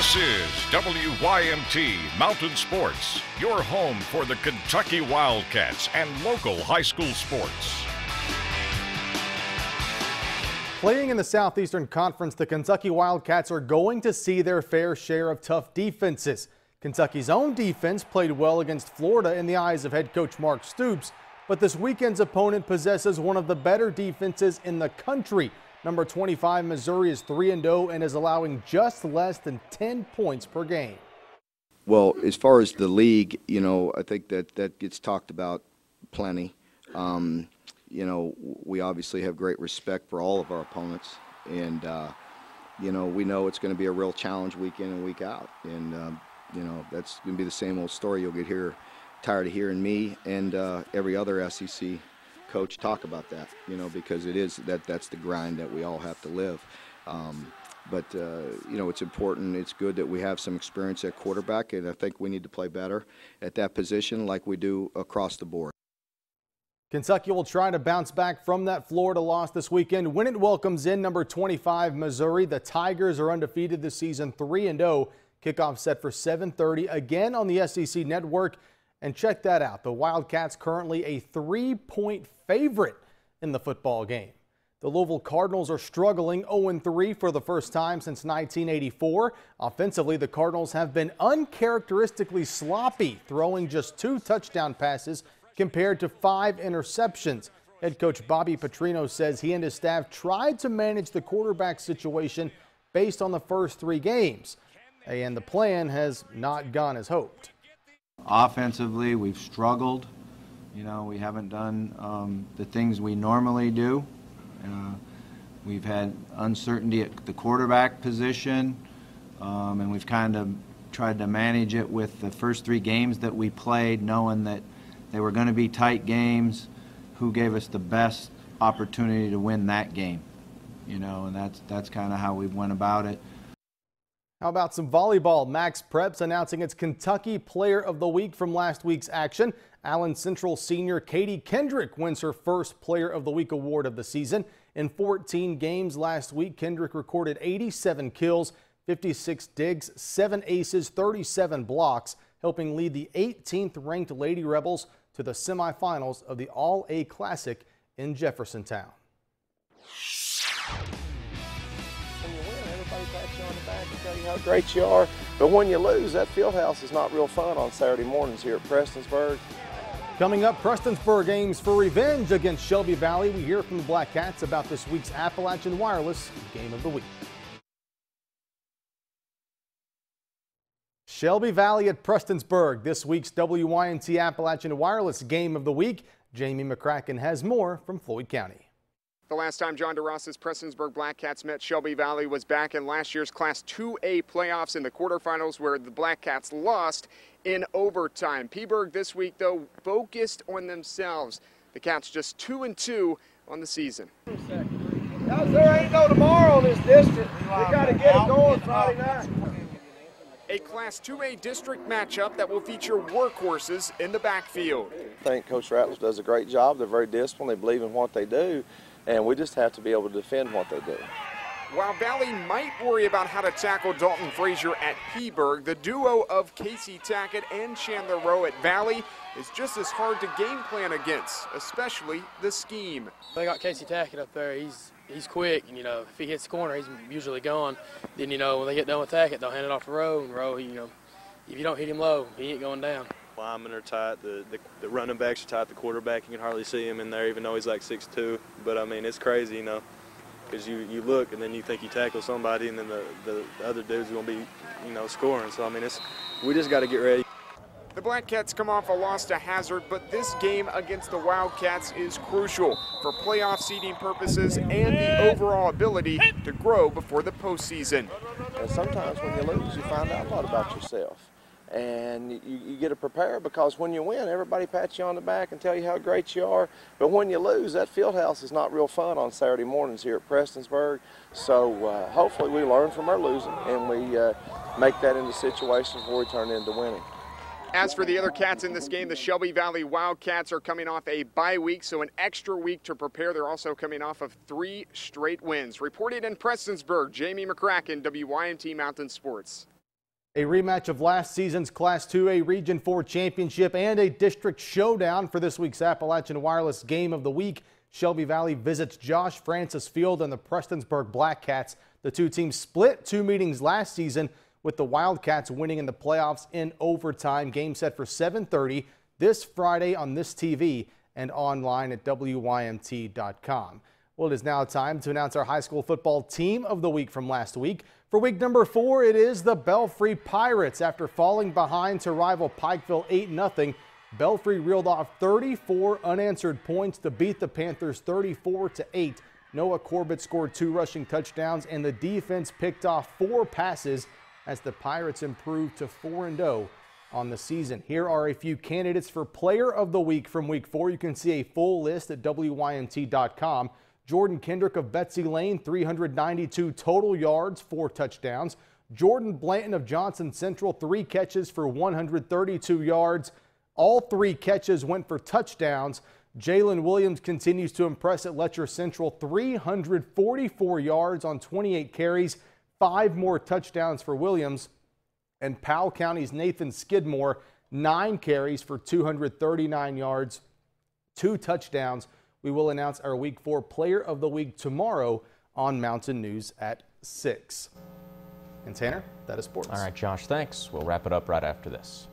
This is WYMT Mountain Sports, your home for the Kentucky Wildcats and local high school sports. Playing in the Southeastern Conference, the Kentucky Wildcats are going to see their fair share of tough defenses. Kentucky's own defense played well against Florida in the eyes of head coach Mark Stoops, but this weekend's opponent possesses one of the better defenses in the country. Number 25 Missouri is 3-0 and is allowing just less than 10 points per game. Well, as far as the league, I think that gets talked about plenty. We obviously have great respect for all of our opponents, and we know it's going to be a real challenge week in and week out, and that's going to be the same old story. You'll get tired of hearing me and every other SEC coach talk about that, because that's the grind that we all have to live. But it's important. It's good that we have some experience at quarterback, and I think we need to play better at that position like we do across the board. Kentucky will try to bounce back from that Florida loss this weekend when it welcomes in number 25 Missouri. The Tigers are undefeated this season, 3-0. Kickoff set for 7:30 again on the SEC Network. And check that out. The Wildcats currently a 3-point favorite in the football game. The Louisville Cardinals are struggling 0-3 for the first time since 1984. Offensively, the Cardinals have been uncharacteristically sloppy, throwing just 2 touchdown passes compared to 5 interceptions. Head coach Bobby Petrino says he and his staff tried to manage the quarterback situation based on the first 3 games. And the plan has not gone as hoped. Offensively, we've struggled. We haven't done the things we normally do. We've had uncertainty at the quarterback position, and we've kind of tried to manage it with the first 3 games that we played, knowing that they were going to be tight games. Who gave us the best opportunity to win that game? And that's kind of how we went about it. How about some volleyball? Max Preps announcing its Kentucky Player of the Week from last week's action. Allen Central senior Katie Kendrick wins her first Player of the Week award of the season. In 14 games last week, Kendrick recorded 87 kills, 56 digs, 7 aces, 37 blocks, helping lead the 18th ranked Lady Rebels to the semifinals of the All-A Classic in Jeffersontown. Pat you on the back and tell you how great you are. But when you lose, that field house is not real fun on Saturday mornings here at Prestonsburg. Coming up, Prestonsburg aims for revenge against Shelby Valley. We hear from the Black Cats about this week's Appalachian Wireless Game of the Week. Shelby Valley at Prestonsburg, this week's WYMT Appalachian Wireless Game of the Week. Jamie McCracken has more from Floyd County. The last time John DeRoss's Prestonsburg Black Cats met Shelby Valley was back in last year's Class 2A playoffs in the quarterfinals, where the Black Cats lost in overtime. Peaburg this week, though, focused on themselves. The Cats just 2-2 on the season. There ain't no tomorrow in this district. We got to get it going Friday night. A Class 2A district matchup that will feature workhorses in the backfield. I think Coach Ratliff does a great job. They're very disciplined. They believe in what they do. And we just have to be able to defend what they do. While Valley might worry about how to tackle Dalton Frazier at Peaburg, the duo of Casey Tackett and Chandler Rowe at Valley is just as hard to game plan against, especially the scheme. They got Casey Tackett up there. He's quick, and if he hits the corner, he's usually gone. Then when they get done with Tackett, they'll hand it off to Rowe, and Rowe, if you don't hit him low, he ain't going down. Linemen are tight, the running backs are tight, the quarterback, you can hardly see him in there even though he's like 6'2". But I mean, it's crazy, because you look and then you think you tackle somebody and then the other dude's going to be, scoring. So I mean, we just got to get ready. The Black Cats come off a loss to Hazard, but this game against the Wildcats is crucial for playoff seeding purposes and the overall ability to grow before the postseason. And sometimes when you lose, you find out a lot about yourself. And you get to prepare, because when you win, everybody pats you on the back and tell you how great you are. But when you lose, that field house is not real fun on Saturday mornings here at Prestonsburg. So hopefully we learn from our losing and we make that into situations where we turn into winning. As for the other Cats in this game, the Shelby Valley Wildcats are coming off a bye week, so an extra week to prepare. They're also coming off of 3 straight wins. Reported in Prestonsburg, Jamie McCracken, WYMT Mountain Sports. A rematch of last season's Class 2A Region 4 championship and a district showdown for this week's Appalachian Wireless Game of the Week. Shelby Valley visits Josh Francis Field and the Prestonsburg Black Cats. The two teams split 2 meetings last season, with the Wildcats winning in the playoffs in overtime. Game set for 7:30 this Friday on this TV and online at WYMT.com. Well, it is now time to announce our high school football team of the week from last week. For week number 4, it is the Belfry Pirates. After falling behind to rival Pikeville 8-0, Belfry reeled off 34 unanswered points to beat the Panthers 34-8. Noah Corbett scored 2 rushing touchdowns, and the defense picked off 4 passes as the Pirates improved to 4-0 on the season. Here are a few candidates for Player of the Week from week 4. You can see a full list at WYMT.com. Jordan Kendrick of Betsy Lane, 392 total yards, 4 touchdowns. Jordan Blanton of Johnson Central, 3 catches for 132 yards. All 3 catches went for touchdowns. Jalen Williams continues to impress at Letcher Central, 344 yards on 28 carries, 5 more touchdowns for Williams. And Powell County's Nathan Skidmore, 9 carries for 239 yards, 2 touchdowns. We will announce our Week 4 Player of the Week tomorrow on Mountain News at 6. And Tanner, that is sports. All right, Josh, thanks. We'll wrap it up right after this.